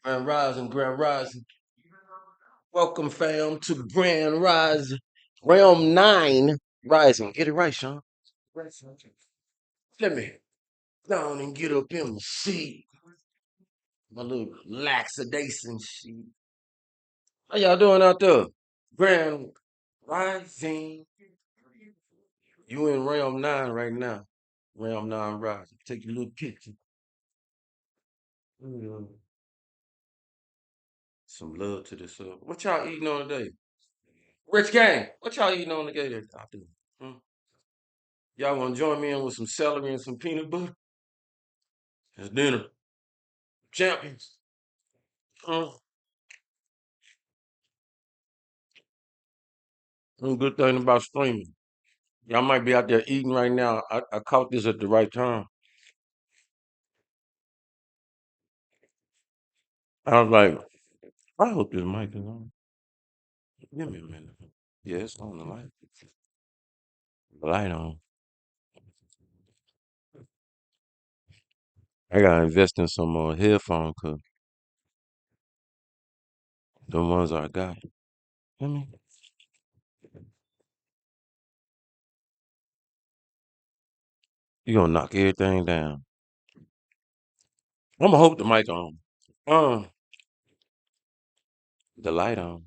Grand Rising, Grand Rising. Welcome, fam, to Grand Rising. Realm 9 Rising. Get it right, Sean. Let me down and get up in my seat. My little laxidation sheet. How y'all doing out there? Grand Rising. You in Realm 9 right now. Realm 9 Rising. Take your little picture. Mm, Some love to this. What y'all eating on today? Rich Gang. What y'all eating on today? Out there? Hmm? Y'all want to join me in with some celery and some peanut butter? It's dinner. Champions. Uh, one good thing about streaming. Y'all might be out there eating right now. I caught this at the right time. I was like, I hope this mic is on. Give me a minute. Yeah, it's on the light. The light on. I gotta invest in some headphones because the ones I got. Hear me? You gonna knock everything down. I'm gonna hope the mic on. Um, the light on.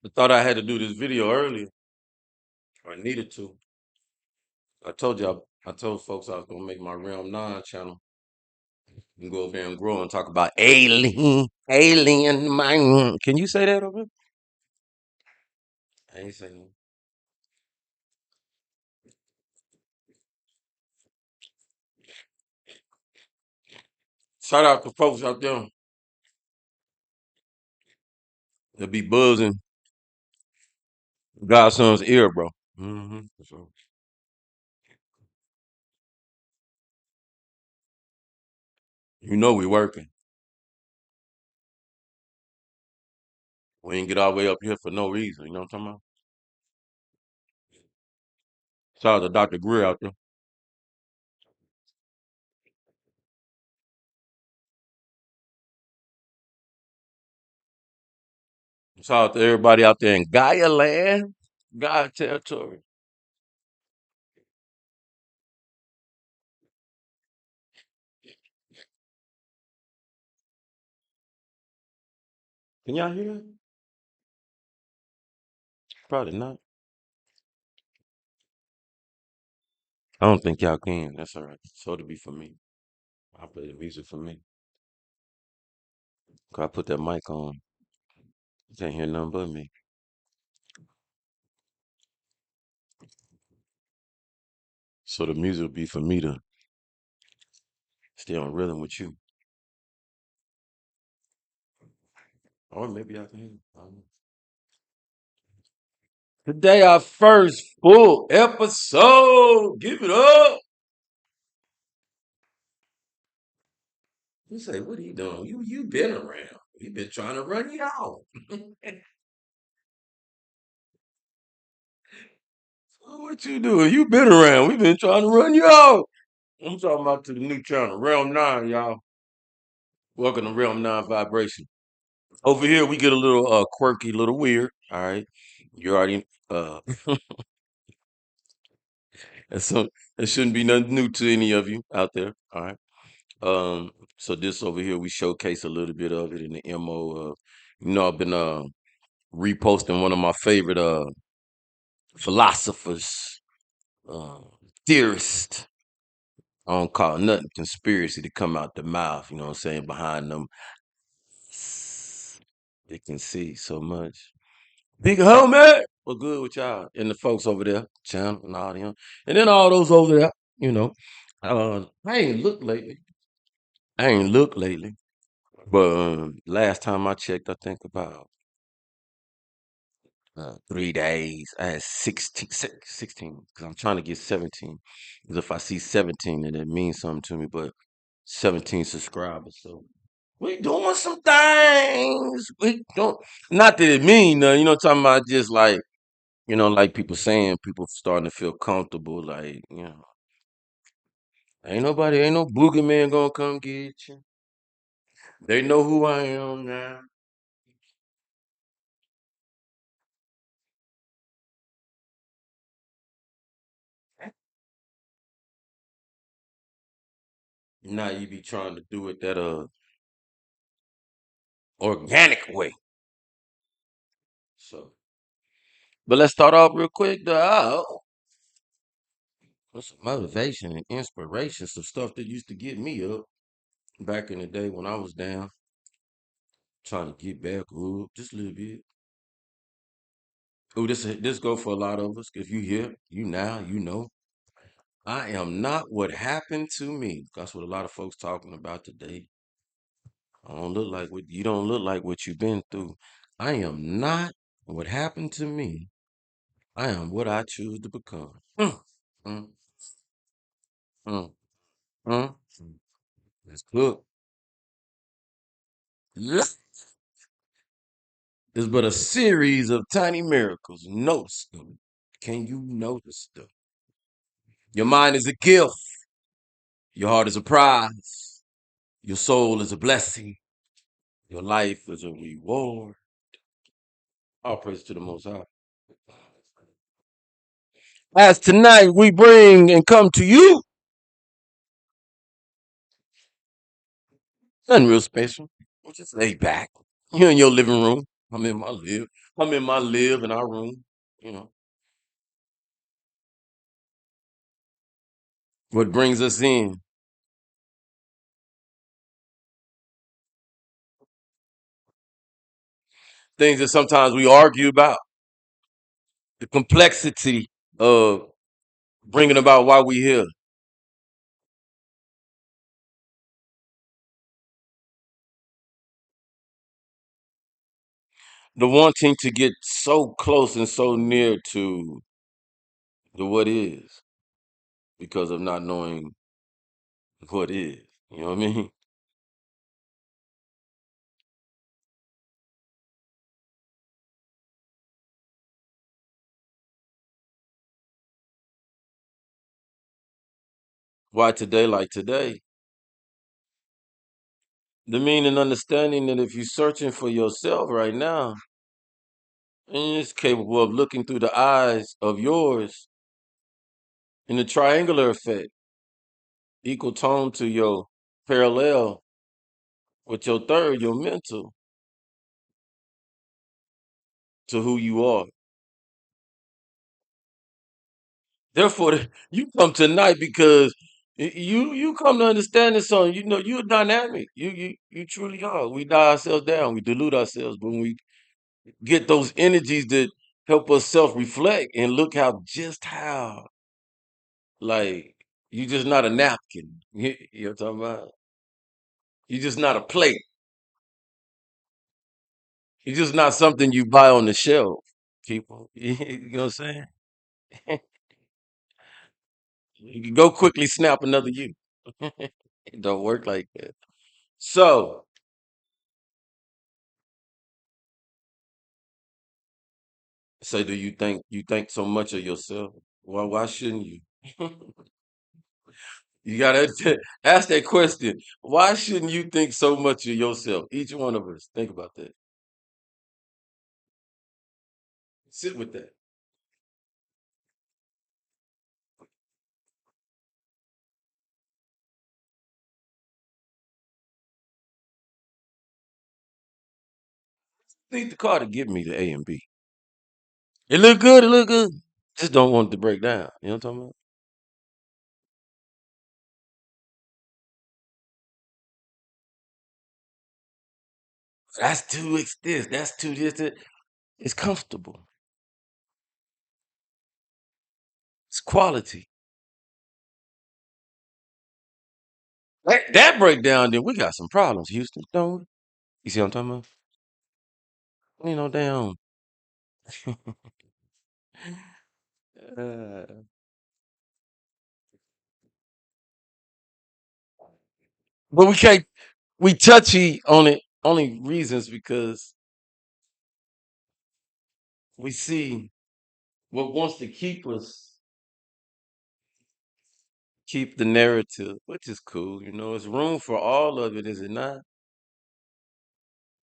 I thought I had to do this video earlier. Or I needed to. I told folks I was gonna make my Realm 9 channel and go over there and grow and talk about alien mind. Can you say that over? I ain't saying that. Shout out to folks out there that be buzzing Godson's ear, bro. So, you know we working. We ain't get all the way up here for no reason. You know what I'm talking about? Shout out to Dr. Greer out there. Shout out to everybody out there in Gaia land, Gaia territory. Can y'all hear that? Probably not. I don't think y'all can. That's all right. So to be for me. I play the music for me. 'Cause I put that mic on. You can't hear nothing but me. So the music will be for me to stay on rhythm with you. Or maybe I can hear you. I don't know. Today our first full episode. Give it up. You say, what are you doing? You been around. You been trying to run you out. What you doing? You been around. We been trying to run you out. I'm talking about to the new channel, Realm 9, y'all. Welcome to Realm 9 Vibration. Over here we get a little quirky, little weird. All right. You already and so it shouldn't be nothing new to any of you out there. All right. So this over here we showcase a little bit of it in the MO I've been reposting one of my favorite philosophers, uh theorists. I don't call nothing conspiracy to come out the mouth, you know what I'm saying, behind them. You can see so much. Big homie, what's good with y'all? And the folks over there, channel and all them. And then all those over there, you know. I ain't looked lately. I ain't looked lately. But last time I checked, I think about 3 days. I had 16, because I'm trying to get 17. Because if I see 17, then it means something to me. But 17 subscribers. So we doing some things. We don't, not that it mean nothing, you know what I'm talking about? Just like, like people saying, people starting to feel comfortable, like, Ain't no boogeyman gonna come get you. They know who I am now. Now you be trying to do it that organic way. So, but let's start off real quick. What's some motivation and inspiration, some stuff that used to get me up back in the day when I was down, trying to get back up just a little bit. Oh, this go for a lot of us. If you here, you now, you know. I am not what happened to me. That's what a lot of folks talking about today. I don't look like what you don't look like what you've been through. I am not what happened to me. I am what I choose to become. Mm, mm, mm. Let's cook. Life is but a series of tiny miracles. Notice them. Can you notice them? Your mind is a gift. Your heart is a prize. Your soul is a blessing. Your life is a reward. All praise to the Most High. As tonight we bring and come to you, nothing real special. We just lay back. You're in your living room. I'm in my live. I'm in my live in our room. You know what brings us in. Things that sometimes we argue about. The complexity of bringing about why we here. The wanting to get so close and so near to the what is because of not knowing what is. You know what I mean? Why today like today? The meaning understanding that if you're searching for yourself right now, and it's capable of looking through the eyes of yours in the triangular effect, equal tone to your parallel with your third, your mental, to who you are. Therefore, you come tonight because you come to understand this song. You know you're dynamic. You truly are. We die ourselves down. We dilute ourselves, but when we get those energies that help us self reflect and look how just how like you just not a napkin. You know what I'm talking about? You're just not a plate. You're just not something you buy on the shelf. People, you know what I'm saying? You can go quickly snap another you. It don't work like that. So, say, do you think so much of yourself? Well, why shouldn't you? You gotta ask that question. Why shouldn't you think so much of yourself? Each one of us. Think about that. Sit with that. Need the car to get me to A and B. It look good. It look good. Just don't want it to break down. You know what I'm talking about? That's too this. That's too this. That. It's comfortable. It's quality. That breakdown, then we got some problems, Houston. Don't we? You see what I'm talking about? You know, damn. Uh, but we can't. We touchy on it. Only reasons because we see what wants to keep us keep the narrative, which is cool. You know, it's room for all of it, is it not?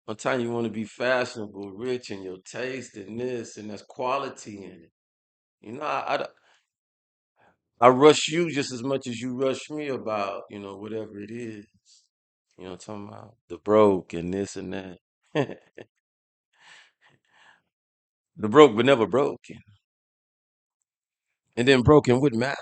Sometimes you want to be fashionable, rich in your taste and this, and there's quality in it. You know, I rush you just as much as you rush me about, whatever it is. You know what I'm talking about? The broke and this and that. The broke but never broken. And then broken wouldn't matter.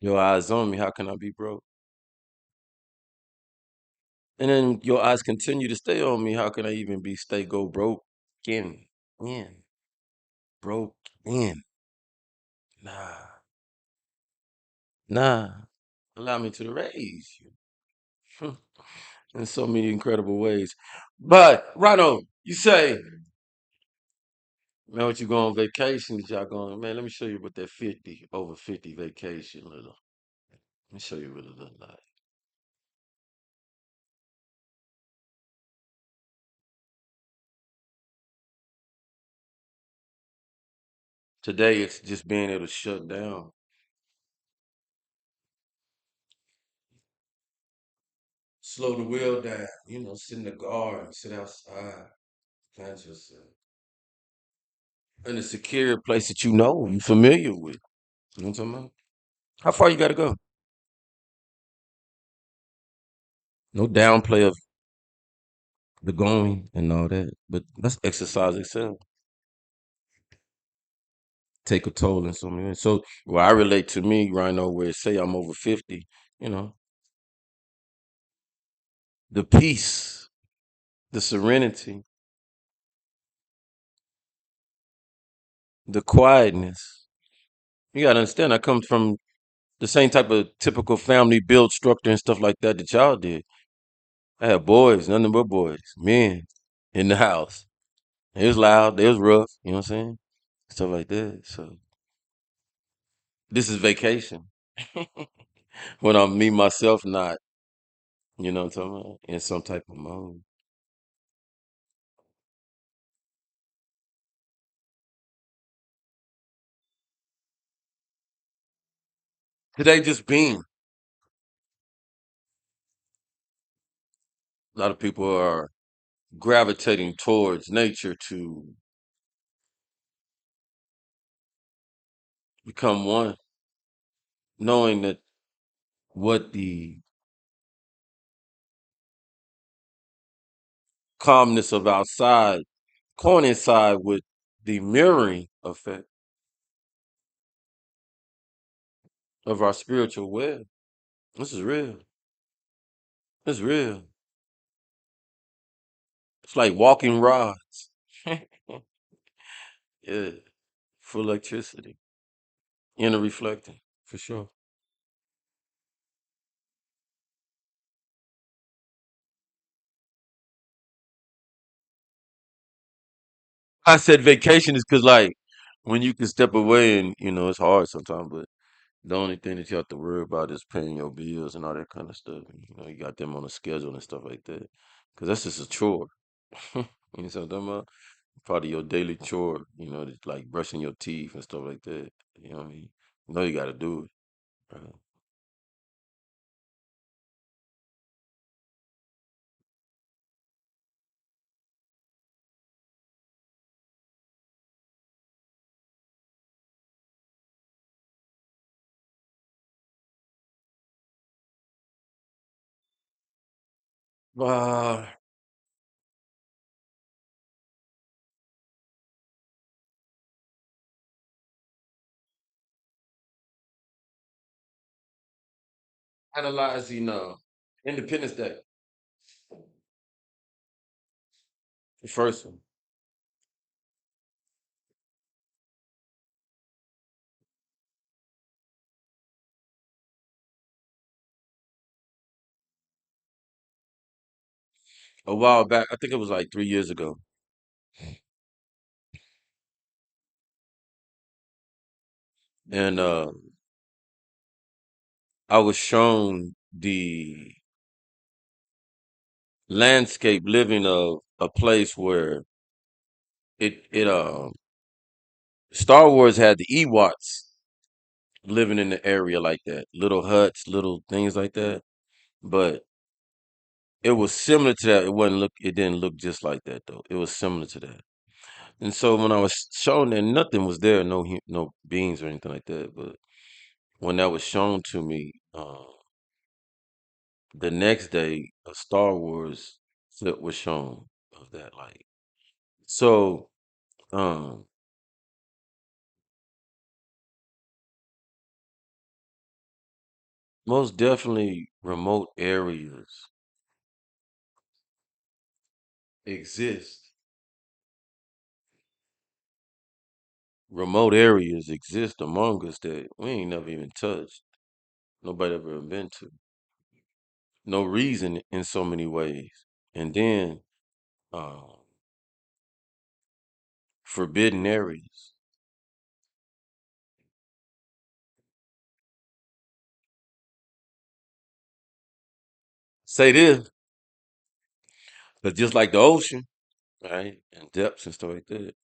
Your eyes on me, how can I be broke? And then your eyes continue to stay on me, how can I even be stay go broke in? In. Broke in. Nah. Nah. Allow me to raise you in so many incredible ways. But, Rhino, you say, man, what you go on vacation? That y'all going, man, let me show you what that 50, over 50 vacation little. Let me show you what it look like. Today, it's just being able to shut down. Slow the wheel down, sit in the garden, sit outside, plant yourself. In a secure place that you familiar with. You know what I'm talking about? How far you gotta go? No downplay of the going and all that. But that's exercise itself. Take a toll in so many ways. So where I relate to me, Rhino, where say I'm over 50, you know, the peace, the serenity, the quietness. You gotta understand, I come from the same type of typical family build structure and stuff like that y'all did. I had boys, nothing but boys, men in the house. It was loud, it was rough, you know what I'm saying? Stuff like that. So this is vacation. When I'm me myself not, you know what I'm talking about? In some type of mode. Today just being. A lot of people are gravitating towards nature to become one, knowing that what the calmness of outside coincide with the mirroring effect of our spiritual web. This is real. It's real. It's like walking rods. Yeah, for electricity. Inner reflecting, for sure. I said vacation is because, like, when you can step away and, it's hard sometimes, but the only thing that you have to worry about is paying your bills and all that kind of stuff. You got them on a schedule and stuff like that. Because that's just a chore. You know what I'm talking about? Part of your daily chore, just like brushing your teeth and stuff like that. You know what I mean? You know you got to do it. Right? Uh, Analyzing Independence Day, the first one. A while back, I think it was like 3 years ago. And I was shown the landscape living of a place where it Star Wars had the Ewoks living in the area like that, little huts, little things like that. But it was similar to that. It didn't look just like that though. It was similar to that. And so when I was shown that nothing was there, no beings or anything like that. But when that was shown to me, the next day a Star Wars clip was shown of that light. So um, most definitely remote areas exist. Remote areas exist among us that we ain't never even touched. Nobody ever been to. No reason in so many ways. And then um, forbidden areas. Say this, but just like the ocean, right? And depths and stuff like that.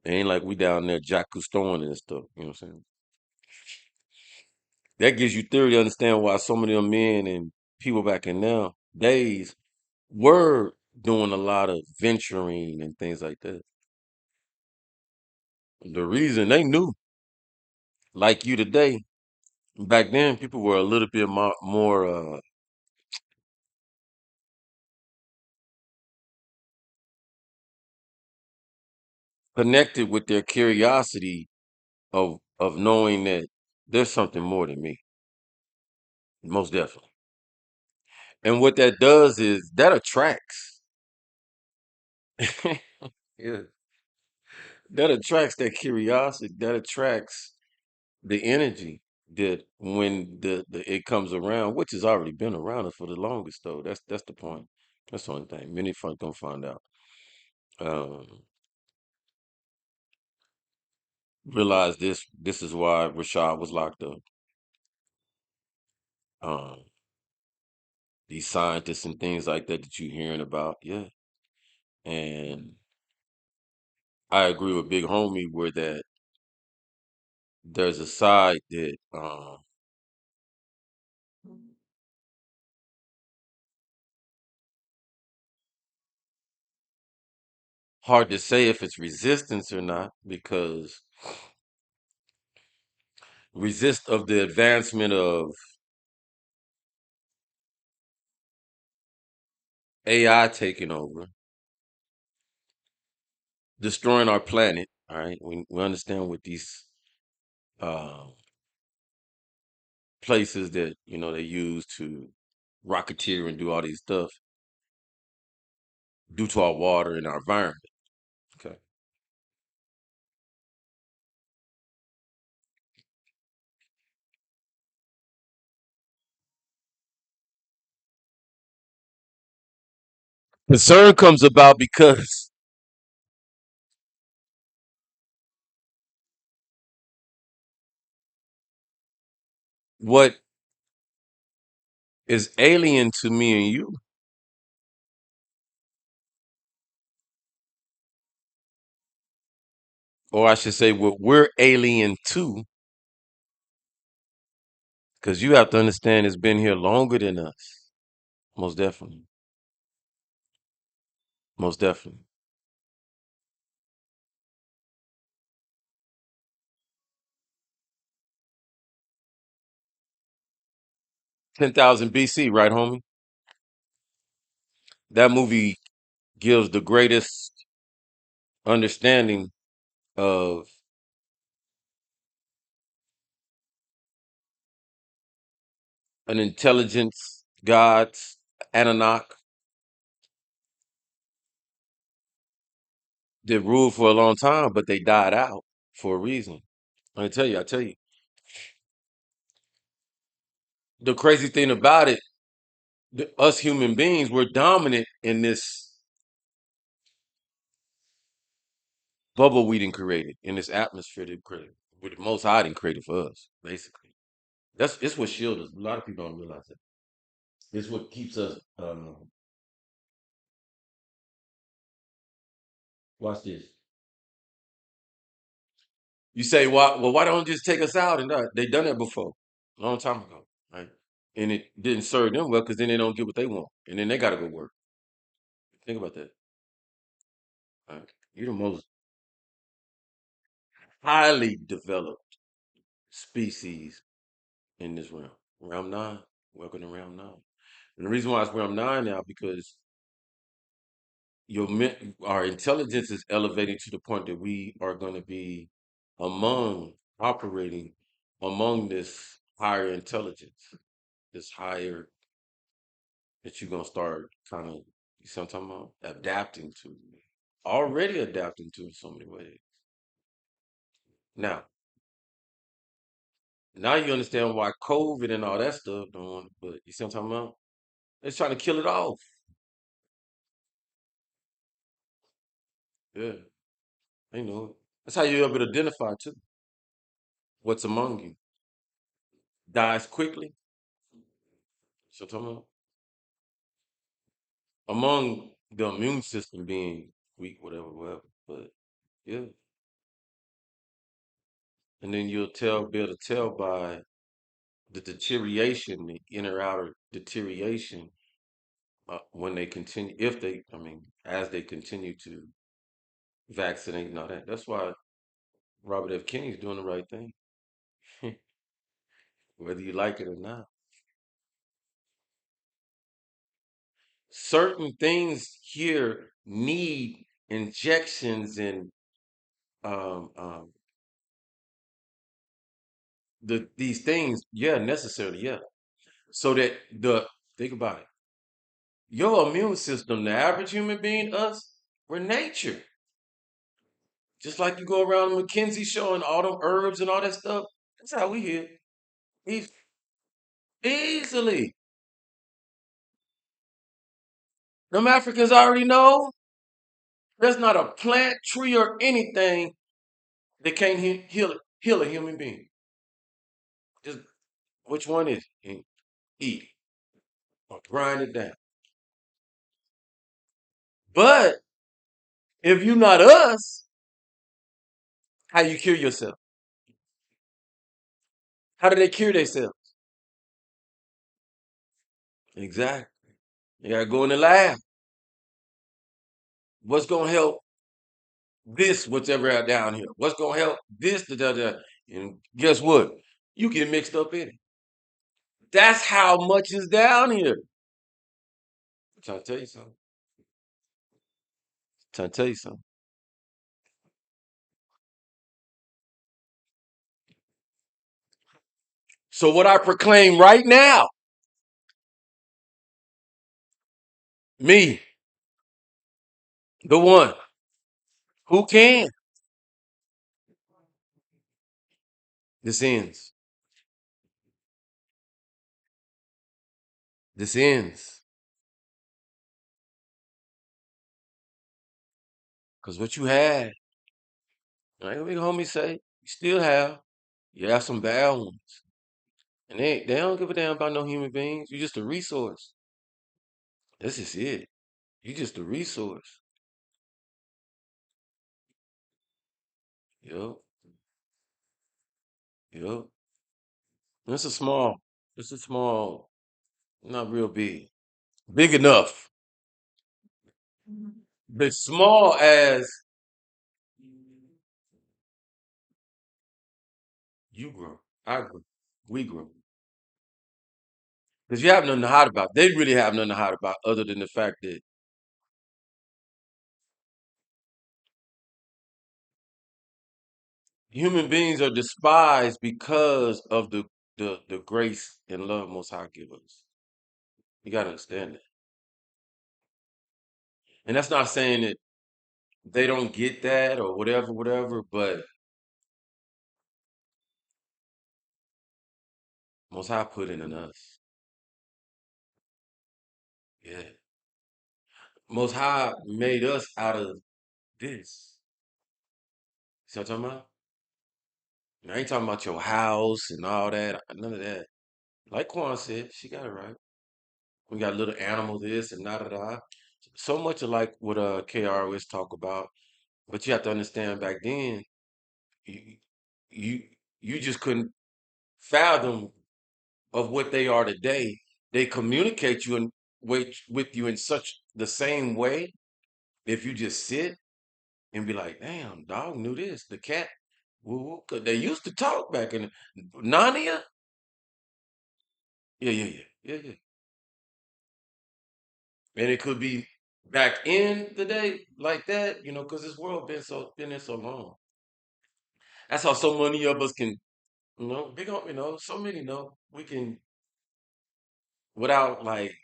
It ain't like we down there Jack Cousteauing and stuff. You know what I'm saying? That gives you theory to understand why so many of them men and people back in now days were doing a lot of venturing and things like that. The reason they knew, like you today, back then people were a little bit more connected with their curiosity of knowing that there's something more than me, most definitely. And what that does is that attracts. Yeah, that attracts that curiosity. That attracts the energy that when the it comes around, which has already been around us for the longest though. That's the point. That's the only thing. Many fun gonna find out. Um, realize this is why Rashad was locked up. Um, these scientists and things like that that you hearing about, yeah. And I agree with Big Homie where that there's a side that hard to say if it's resistance or not because resist of the advancement of AI taking over, destroying our planet. All right, we understand what these uh, places that they use to rocketeer and do all these stuff due to our water and our environment. Okay, concern comes about because what is alien to me and you, or I should say, what we're alien to, because you have to understand it's been here longer than us. Most definitely, most definitely. 10,000 BC, right, homie? That movie gives the greatest understanding of an intelligence, gods, Anunnaki, that ruled for a long time, but they died out for a reason. I tell you. The crazy thing about it, us human beings, we're dominant in this bubble we didn't created, in this atmosphere that created, with the most high didn't created for us, basically. It's what shields us. A lot of people don't realize that. It's what keeps us Watch this. You say, why? Well, why don't just take us out and they done that before, a long time ago, right? And it didn't serve them well because then they don't get what they want, and then they got to go work. Think about that. Right? You're the most highly developed species in this realm. Realm nine. Welcome to realm nine. And the reason why it's realm nine now because our intelligence is elevating to the point that we are going to be among operating among this higher intelligence, this higher that you're gonna start kind of you see what I'm talking about? Adapting to. Already adapting to in so many ways. Now, now you understand why COVID and all that stuff doing, but you see what I'm talking about? It's trying to kill it off. Yeah, I know it. That's how you're able to identify too. What's among you dies quickly. So I'm talking about among the immune system being weak, whatever, whatever. But yeah, and then be able to tell by the deterioration, the inner outer deterioration when they continue, if they, I mean, as they continue to vaccinate and all that. That's why Robert F. Kennedy's doing the right thing, whether you like it or not. Certain things here need injections and um, um, these things, yeah, necessarily, yeah. So that think about it, your immune system, the average human being, us, we're nature. Just like you go around the McKinsey show and all them herbs and all that stuff. That's how we here. Eas- Easily. Them Africans already know there's not a plant, tree, or anything that can't heal a human being. Just which one is it? And eat it or grind it down. But if you're not us, how you cure yourself? How do they cure themselves? Exactly. You gotta go in the lab. What's gonna help this, whatever out down here? What's gonna help this, da. And guess what? You get mixed up in it. That's how much is down here. I'm trying to tell you something. Trying to tell you something. So what I proclaim right now, me, the one who can, this ends. This ends. Because what you had, like a big homie say, you still have. You have some bad ones. And they don't give a damn about no human beings. You're just a resource. This is it. You just a resource. Yup. Yup. It's a small. It's a small, not real big. Big enough. But small as you grow. I grow. We grow. Because you have nothing to hide about. They really have nothing to hide about other than the fact that human beings are despised because of the grace and love Most High give us. You gotta understand that. And that's not saying that they don't get that or whatever, whatever, but Most High put it in us. Yeah. Most High made us out of this. See what I'm talking about? I ain't talking about your house and all that. None of that. Like Quan said, she got it right. We got little animal this and da da da. So much of like what KRS talk about. But you have to understand back then, you you, you just couldn't fathom of what they are today. They communicate you and with you in such the same way. If you just sit and be like, "Damn, dog knew this." The cat, woo woo, 'cause they used to talk back in Narnia. Yeah, yeah, yeah, yeah, yeah. And it could be back in the day like that, because this world been there so long. That's how so many of us can, big up, so many know we can without like,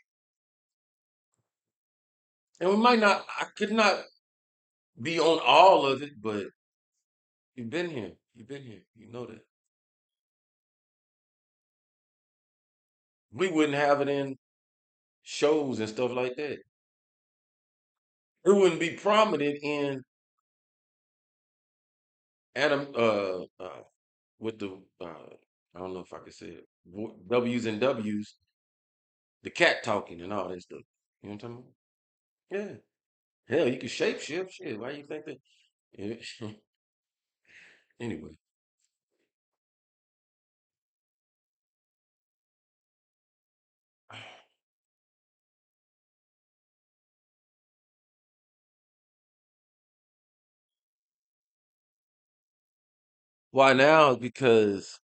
and we might not. I could not be on all of it, but you've been here. You've been here. You know that we wouldn't have it in shows and stuff like that. It wouldn't be prominent in anim with the I don't know if I could say it W's and W's, the cat talking and all that stuff. You know what I'm talking about? Yeah. Hell, you can shape shift. Shit. Why you think that? Yeah. Anyway, why now? Because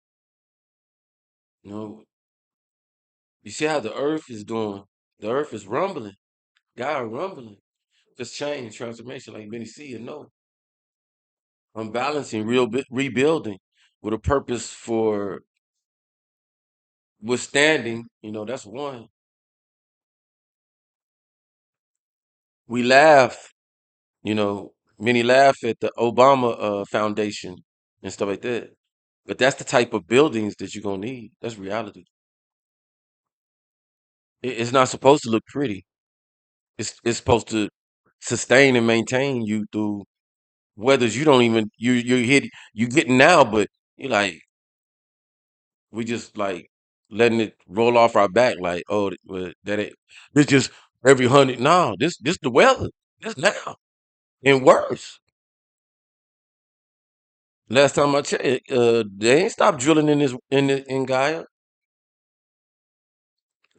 you know you see how the Earth is doing. The Earth is rumbling. God rumbling. Just change, transformation, like many see and know. Unbalancing, rebuilding with a purpose for withstanding. That's one. We laugh. Many laugh at the Obama Foundation and stuff like that. But that's the type of buildings that you're gonna need. That's reality. It's not supposed to look pretty. It's supposed to sustain and maintain you through weathers you don't even you getting now, but you're like we just like letting it roll off our back like, oh, well, that ain't this just every hundred. No, this the weather. This now and worse. Last time I checked, they ain't stopped drilling in this in Gaia.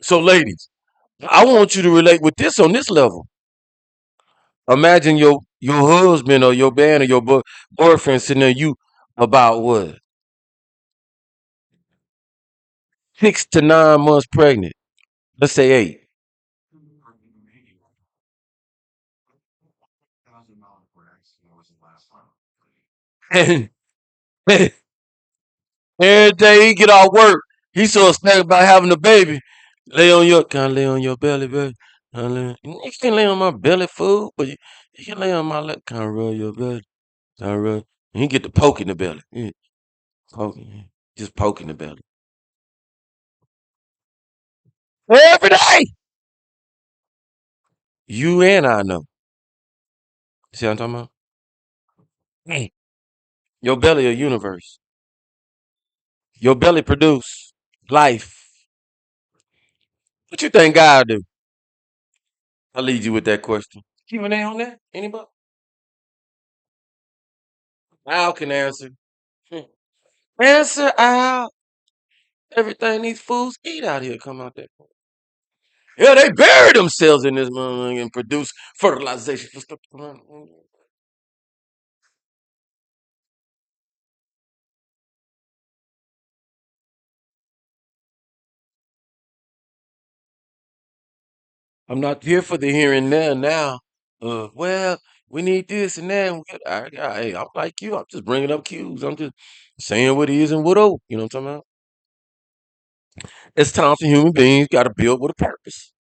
So, ladies, I want you to relate with this on this level. Imagine your husband or your band or your boyfriend sitting there, you about what 6 to 9 months pregnant. Let's say 8, and every day he get off work, he so excited about having a baby. Can I lay on your belly, baby? You can lay on my belly, fool, but you can lay on my lap. Can I rub your belly? Can I rub? And he get to poking the belly. Yeah, poking, yeah. Just poking the belly. Every day. You and I know. See what I'm talking about? Hey. Your belly a universe. Your belly produce life. What you think God do? I'll leave you with that question. Q&A on that? Anybody? Al can answer. Hmm. Answer Al. Everything these fools eat out here come out there. Yeah, they bury themselves in this motherfucker and produce fertilization for stuff. I'm not here for the here and there now. Well, we need this and that. Hey, I'm like you. I'm just bringing up cues. I'm just saying what is and what oh. You know what I'm talking about? It's time for human beings got to build with a purpose.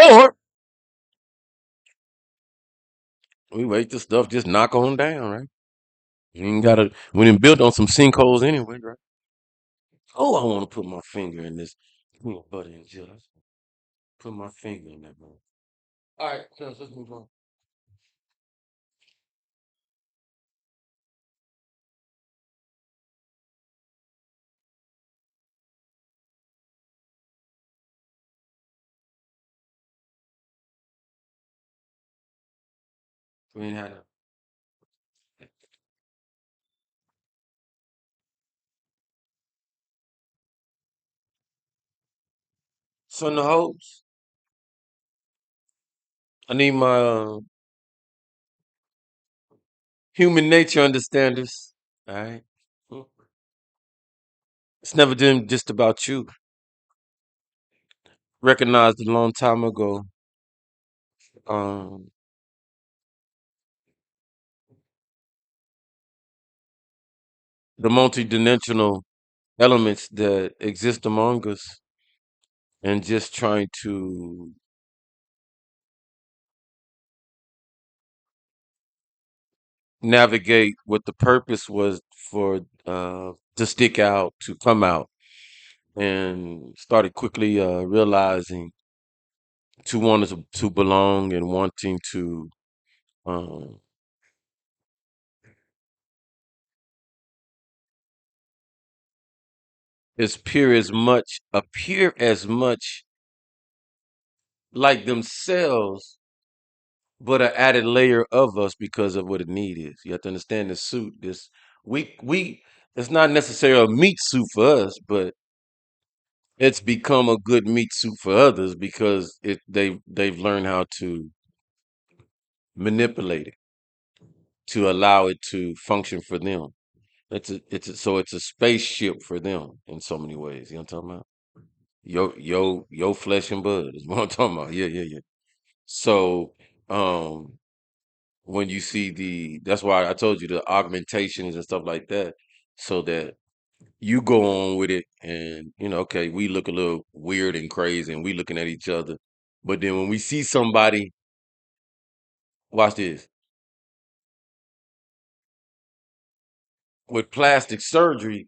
Or we wait till stuff just knock on down, right? You ain't gotta we didn't build on some sinkholes anyway, right? Oh, I want to put my finger in this peanut butter and jelly. Put my finger in that man. All right, let's move on. We ain't had no. So in the hopes, I need my human nature understanders. All right. Mm. It's never been just about you. Recognized a long time ago. Um, the multidimensional elements that exist among us, and just trying to navigate what the purpose was for to stick out, to come out, and started quickly realizing to want to belong and wanting to um, appear as much like themselves, but an added layer of us because of what a need is. You have to understand the suit. This we it's not necessarily a meat suit for us, but it's become a good meat suit for others because they've learned how to manipulate it to allow it to function for them. So it's a spaceship for them in so many ways. You know what I'm talking about? Your flesh and blood is what I'm talking about. Yeah, yeah, yeah. So um when you see that's why I told you the augmentations and stuff like that, so that you go on with it and okay, we look a little weird and crazy and we looking at each other. But then when we see somebody, watch this, with plastic surgery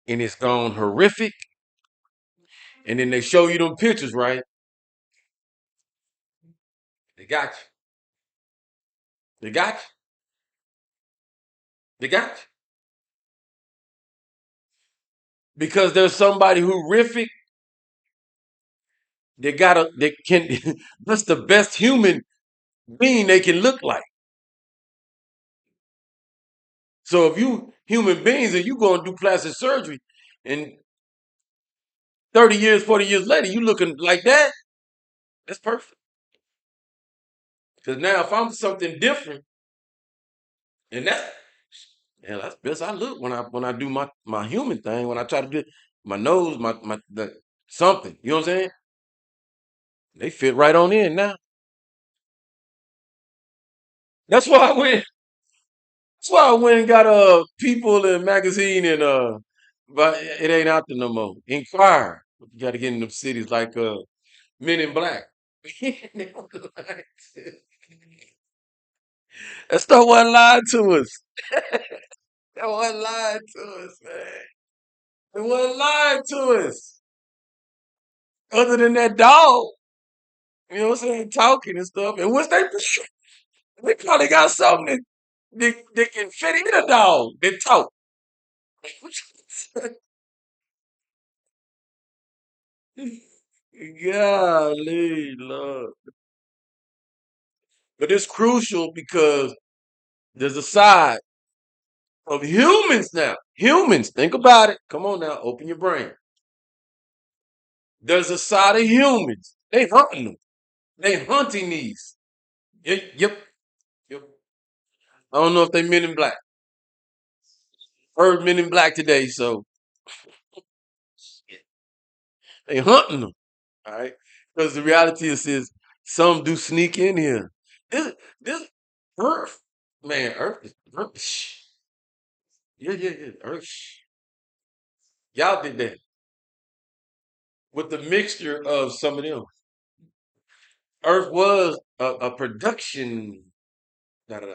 and it's gone horrific, and then they show you them pictures, right? They got you. They got you. They got you. Because there's somebody horrific they can that's the best human being they can look like. So if you human beings and you go and do plastic surgery and 30 years, 40 years later, you looking like that, that's perfect. Because now if I'm something different, and that's best I look when I do my human thing, when I try to do my nose, something, you know what I'm saying? They fit right on in now. That's why I went that's why I went and got People and magazine and but it ain't out there no more. Inquire. You gotta get in them cities like Men in Black. That stuff wasn't lied to us. That wasn't lied to us, man. It wasn't lied to us. Other than that dog, you know what I'm saying, talking and stuff. And once they probably got something that can fit in a dog that talk. Golly, Lord. But it's crucial because there's a side of humans now. Humans, think about it. Come on now, open your brain. There's a side of humans. They hunting them. They hunting these. Yep, yep, yep. I don't know if they Men in Black. Heard Men in Black today, so they hunting them. All right, because the reality is some do sneak in here. This Earth, man, Earth, yeah, yeah, yeah, Earth. Y'all did that with the mixture of some of them. Earth was a production. Da, da, da.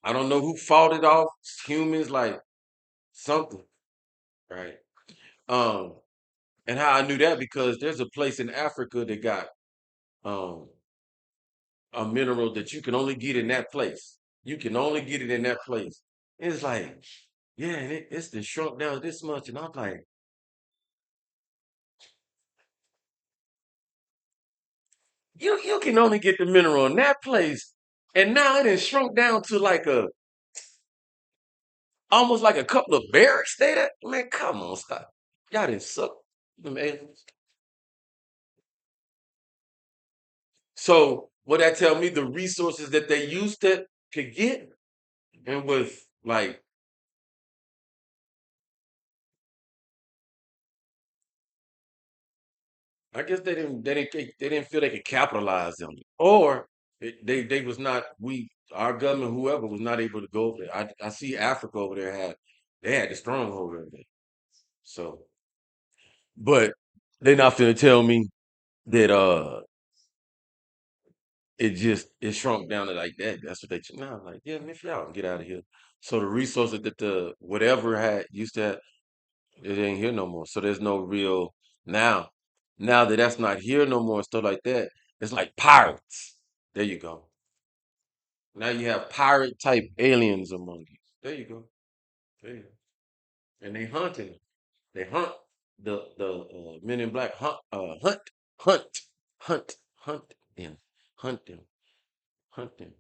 I don't know who fought it off. Humans, like something, right? Um, and how I knew that because there's a place in Africa that got um a mineral that you can only get in that place. You can only get it in that place. It's like, yeah, and it's been shrunk down this much, and I'm like, you can only get the mineral in that place. And now it has shrunk down to like a almost like a couple of barracks. Stay that man, come on, stop. Y'all didn't suck them aliens. So what that tell me, the resources that they used to could get, and with like, I guess they didn't feel they could capitalize on it, or they was not we our government whoever was not able to go over there. I see Africa over there they had the stronghold over there. So, but they not finna tell me that it shrunk down to like that. That's what they now like. Yeah, man, if y'all can get out of here. So the resources that the whatever had used to have, it ain't here no more. So there's no real now. Now that that's not here no more and stuff like that, it's like pirates. There you go. Now you have pirate type aliens among you. There you go. There you go. And they hunting. They hunt the men in black hunt hunt them hunt them hunt them.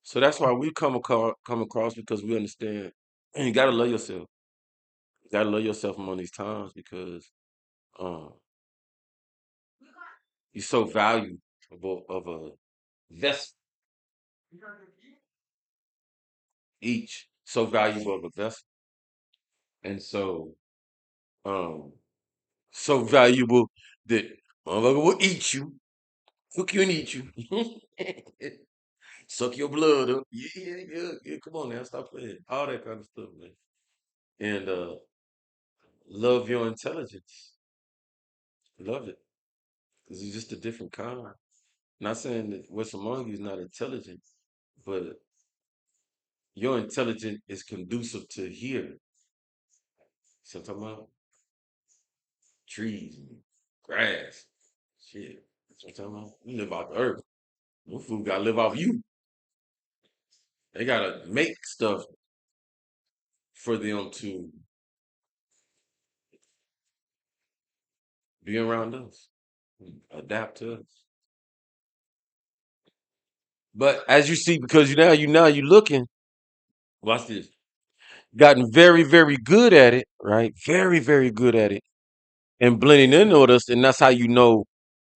So that's why we come across because we understand. And you gotta love yourself. You gotta love yourself among these times because um you're so valuable of a vessel each. So valuable of a vessel. And um so valuable that motherfucker will eat you, cook you and eat you. Suck your blood up. Yeah, yeah, yeah, yeah. Come on now, stop playing. All that kind of stuff, man. And love your intelligence. Love it. Because it's just a different kind. Not saying that what's among you is not intelligent, but your intelligence is conducive to hear. So I'm talking about trees and grass. Shit. That's what I'm talking about. You live off the earth. No food gotta live off you. They gotta make stuff for them to be around us, adapt to us. But as you see, because you looking, watch this. Gotten very, very good at it, right? Very, very good at it. And blending in with us, and that's how you know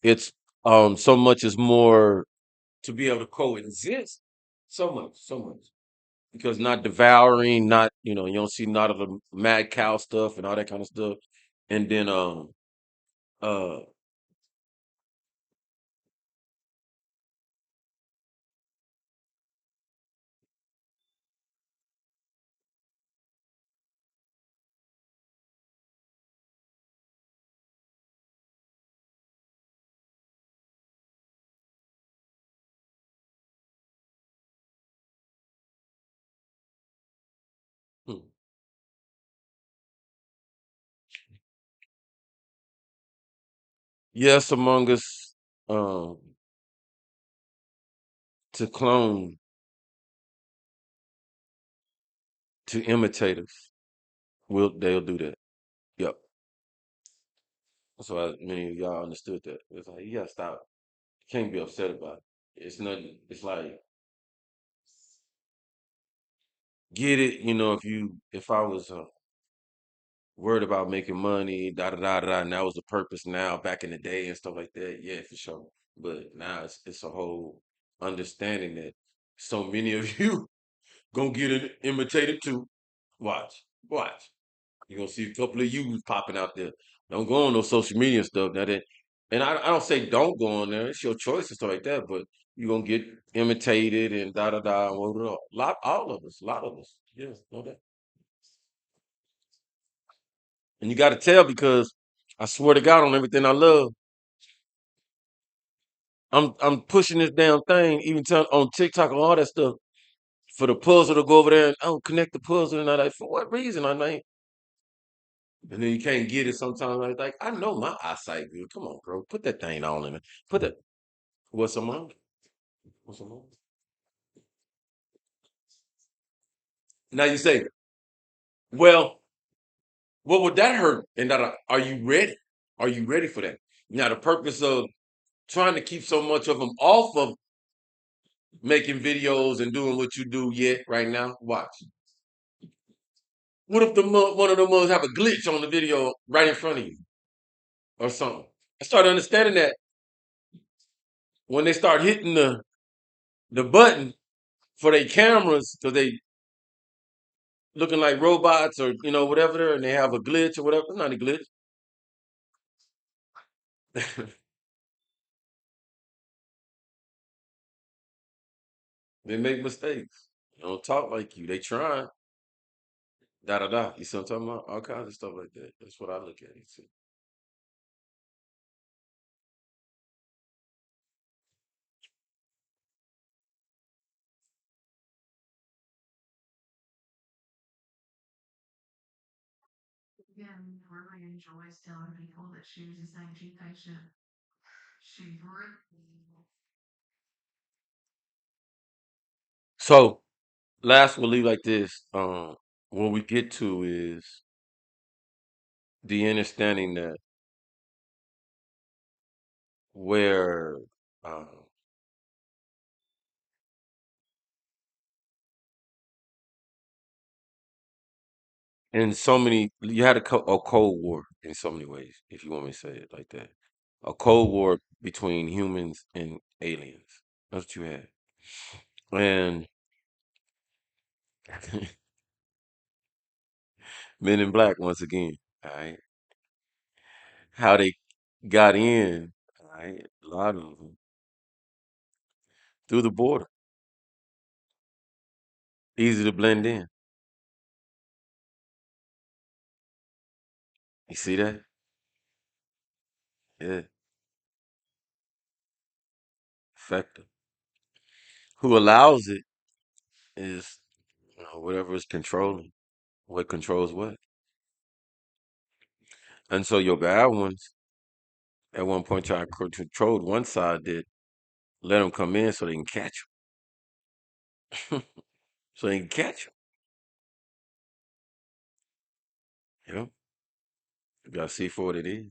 it's so much is more to be able to coexist. So much, so much. Because not devouring, not you don't see not of the mad cow stuff and all that kind of stuff. And then uh hmm. Yes, among us um to clone, to imitate us. They'll do that. Yep. That's why many of y'all understood that. It's like you gotta stop. You can't be upset about it. It's nothing. It's like get it. If I was worried about making money, da da da da, and that was the purpose. Now, back in the day and stuff like that, yeah, for sure. But now it's a whole understanding that so many of you gonna get it imitated too. Watch, watch. You're gonna see a couple of yous popping out there. Don't go on no social media and stuff. And I don't say don't go on there. It's your choice and stuff like that. But you're gonna get imitated and da da da. And what lot, all of us, a lot of us. Yeah, know that. And you got to tell because I swear to God on everything I love, I'm pushing this damn thing even on TikTok and all that stuff for the puzzle to go over there and connect the puzzle and I like for what reason I mean. And then you can't get it sometimes. Like I know my eyesight good. Come on, bro, put that thing on in it. Put that. What's among? What's among? Now you say, well, what would that hurt? And that are you ready? Are you ready for that? Now the purpose of trying to keep so much of them off of making videos and doing what you do yet right now. Watch. What if one of the mothers have a glitch on the video right in front of you or something? I started understanding that when they start hitting the button for their cameras because they looking like robots or whatever, and they have a glitch or whatever. It's not a glitch. They make mistakes. They don't talk like you. They trying. Da da da. You see what I'm talking about? All kinds of stuff like that. That's what I look at. You see. So last we'll leave like this. What we get to is the understanding that where uh, in so many you had a cold war in so many ways, if you want me to say it like that. A cold war between humans and aliens. That's what you had. And Men in Black once again. All right. How they got in, all right, a lot of them through the border. Easy to blend in. You see that? Yeah. Effective. Who allows it is whatever is controlling. What controls what. And so your bad ones at one point tried to control one side did let them come in so they can catch them. So they can catch them. You got to see for what it is.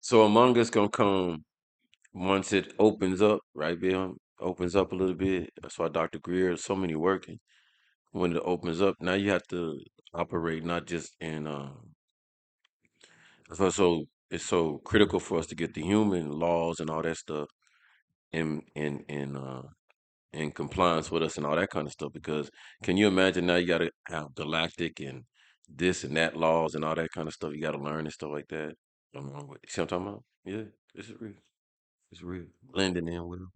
So Among Us gonna come once it opens up, right, Bill? Opens up a little bit. That's why Dr. Greer is so many working. When it opens up, now you have to operate not just in so it's so critical for us to get the human laws and all that stuff in in compliance with us and all that kind of stuff. Because can you imagine now you got to have galactic and this and that laws and all that kind of stuff you got to learn and stuff like that. See what I'm talking about? Yeah, this is real. It's real. Blending in with them.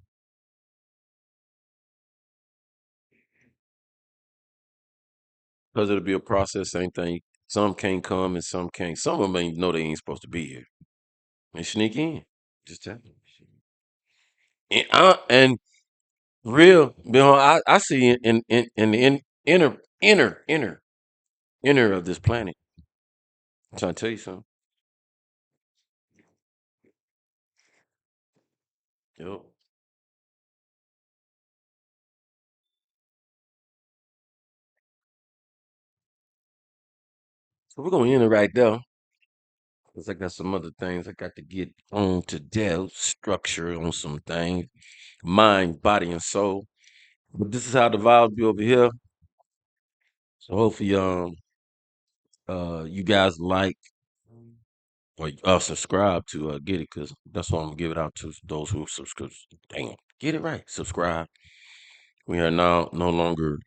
Because it'll be a process, same thing. Some can't come and some can't. Some of them ain't know they ain't supposed to be here. They sneak in. Just tell them. And real, I see in the inner of this planet. I'm trying to tell you something. Yep. So we're gonna end it right there. Cause I got some other things I got to get on to deal structure on some things, mind, body, and soul. But this is how the vibes be over here. So hopefully, you guys like or subscribe to get it, cause that's what I'm gonna give it out to those who subscribe. Damn, get it right. Subscribe. We are now no longer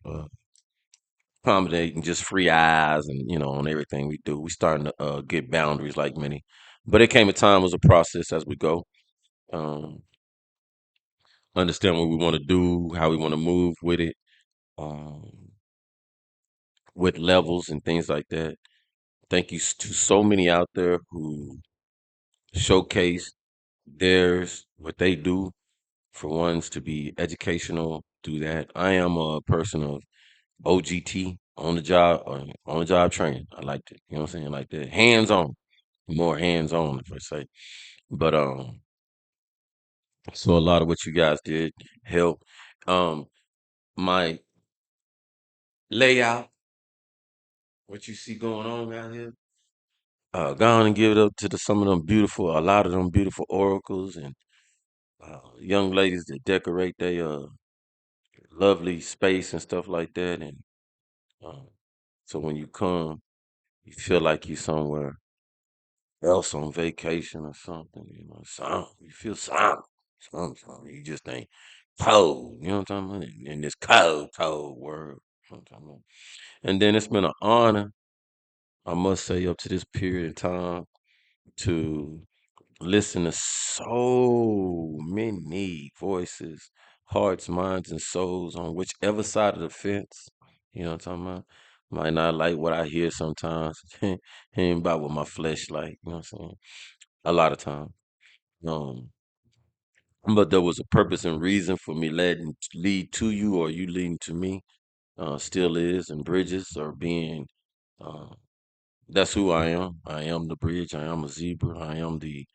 accommodating just free eyes and on everything we do. We starting to get boundaries like many, but it came a time it was a process as we go. Um, understand what we want to do, how we want to move with it, um, with levels and things like that. Thank you to so many out there who showcase theirs, what they do for ones to be educational. Do that. I am a person of OGT on the job training. I liked it. You know what I'm saying? Like that. Hands on. More hands on, if I say. But so a lot of what you guys did help. My layout. what you see going on out here, go on and give it up to some of them beautiful, a lot of them beautiful oracles and young ladies that decorate their lovely space and stuff like that. And uh, so when you come, you feel like you somewhere else on vacation or something. You know, you feel something. You just ain't cold. You know what I'm talking about? In this cold, cold world. You know what I'm talking about? And then it's been an honor, I must say, up to this period of time to listen to so many voices, hearts, minds, and souls on whichever side of the fence. You know what I'm talking about? Might not like what I hear sometimes. Ain't about what my flesh like. You know what I'm saying? A lot of time. Um, but there was a purpose and reason for me letting lead to you or you leading to me. Still is, and bridges are being. Uh, that's who I am. I am the bridge. I am a zebra. I am the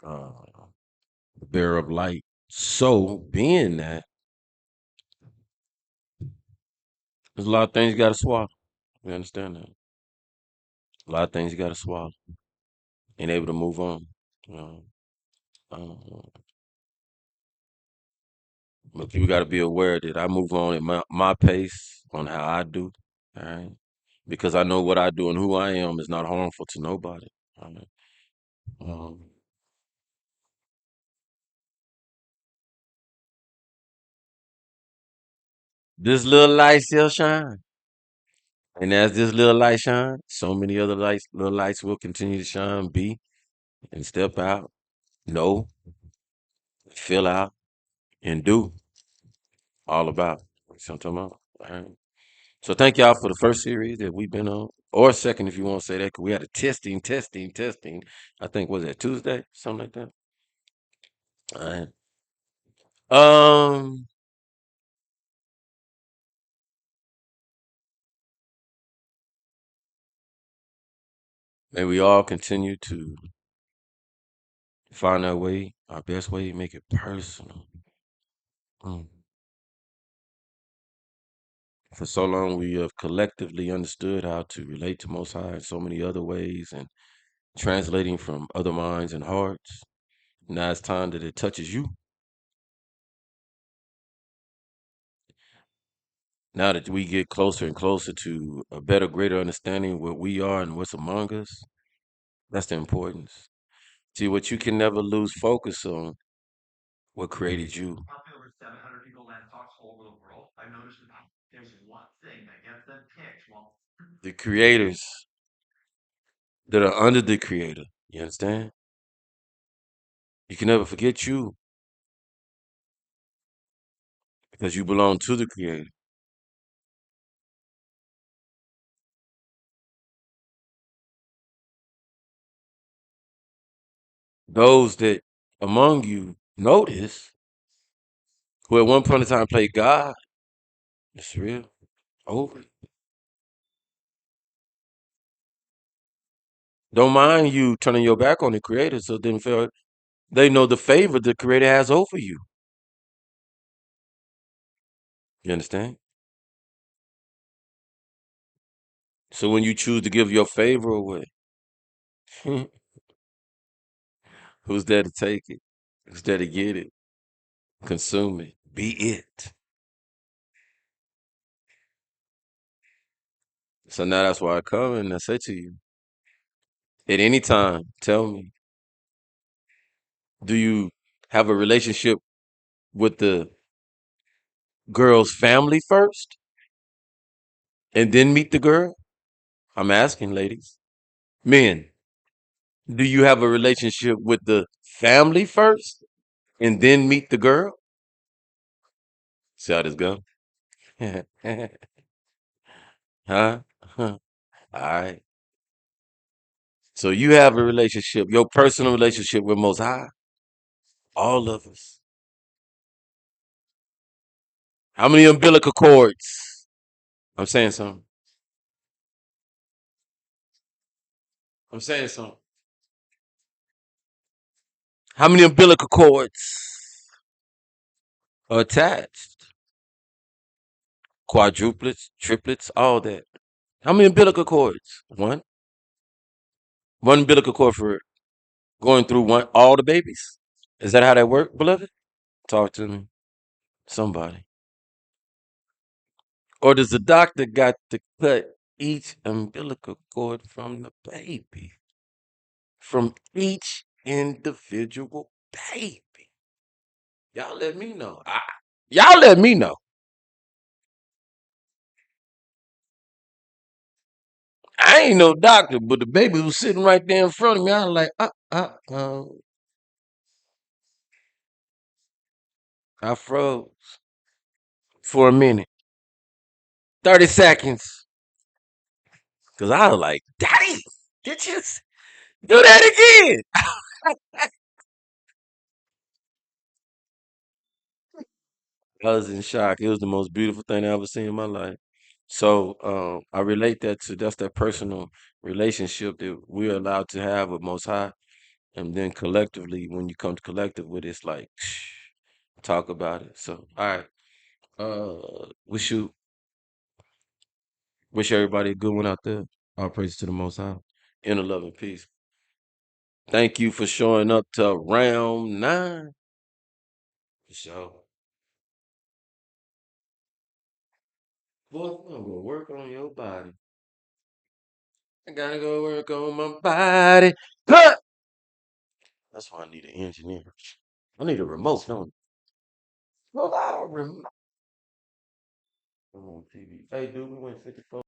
uh, bearer of light. So, being that, there's a lot of things you got to swallow. You understand that? A lot of things you got to swallow and able to move on. You know, uh, but you got to be aware that I move on at my pace on how I do. All right. Because I know what I do and who I am is not harmful to nobody. All right. Um, this little light still shine. And as this little light shine, so many other lights, little lights will continue to shine, be and step out, know, fill out, and do all about. See what I'm talking about? All right. So thank y'all for the first series that we've been on, or second if you want to say that, because we had a testing. I think was that Tuesday, something like that. All right. Um, may we all continue to find our best way to make it personal. Mm. For so long, we have collectively understood how to relate to Most High in so many other ways and translating from other minds and hearts. Now it's time that it touches you. Now that we get closer and closer to a better, greater understanding of what we are and what's among us, that's the importance. See, what you can never lose focus on, what created you. The creators that are under the creator. You understand? You can never forget you because you belong to the creator. Those that among you notice who at one point in time played God, it's real. Over. Don't mind you turning your back on the creator, so then feel they know the favor the creator has over you. You understand? So when you choose to give your favor away, who's there to take it? Who's there to get it? Consume it. Be it. So now that's why I come and I say to you, at any time, tell me, do you have a relationship with the girl's family first and then meet the girl? I'm asking, ladies. Men, do you have a relationship with the family first and then meet the girl? See how this go? Huh? All right. So you have a relationship, your personal relationship with Most High. All of us. How many umbilical cords? I'm saying something. I'm saying something. How many umbilical cords are attached? Quadruplets, triplets, all that. How many umbilical cords? One. One umbilical cord for going through one all the babies. Is that how that work, beloved? Talk to me, somebody. Or does the doctor got to cut each umbilical cord from the baby? From each individual baby. Y'all let me know. Y'all let me know. I ain't no doctor, but the baby was sitting right there in front of me. I was like, I froze for a minute, 30 seconds. Cause I was like, Daddy, did you do that again? I was in shock. It was the most beautiful thing I ever seen in my life. So I relate that to that's that personal relationship that we're allowed to have with Most High. And then collectively, when you come to collective with it, it's like talk about it. So all right. Wish everybody a good one out there. All praise to the Most High. Inner love and peace. Thank you for showing up to round 9. For sure. Boy, I'm gonna work on your body. I gotta go work on my body. Cut! That's why I need an engineer. I need a remote, don't I? Well, I don't remote on TV. Hey, dude, we went 54.